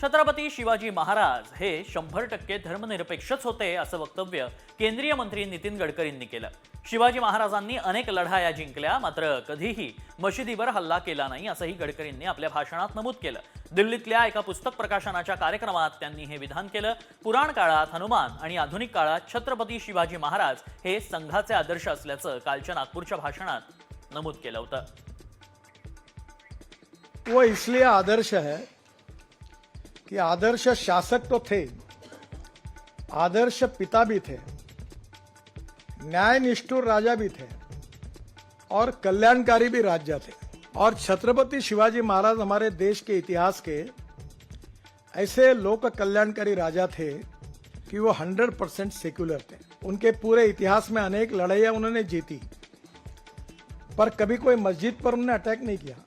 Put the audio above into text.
छत्रपती शिवाजी महाराज हे 100% धर्मनिरपेक्षच होते असं वक्तव्य केंद्रीय मंत्री नितीन गडकरींनी केलं। शिवाजी महाराजांनी अनेक लढाया जिंकल्या, मात्र कधीही मशिदीवर हल्ला केला नाही असंही गडकरींनी आपल्या भाषणात नमूद केलं। दिल्लीतल्या एका पुस्तक प्रकाशनाच्या कार्यक्रमात त्यांनी हे विधान केलं। पुराण काळात हनुमान आणि आधुनिक काळात छत्रपती शिवाजी महाराज हे संघाचे आदर्श असल्याचं कालच्या नागपूरच्या भाषणात नमूद केलं होतं। वो इसलिए आदर्श है कि आदर्श शासक तो थे, आदर्श पिता भी थे, न्याय निष्ठुर राजा भी थे और कल्याणकारी भी राजा थे। और छत्रपति शिवाजी महाराज हमारे देश के इतिहास के ऐसे लोक कल्याणकारी राजा थे कि वो 100% सेक्युलर थे। उनके पूरे इतिहास में अनेक लड़ाइयां उन्होंने जीती, पर कभी कोई मस्जिद पर उन्होंने अटैक नहीं किया।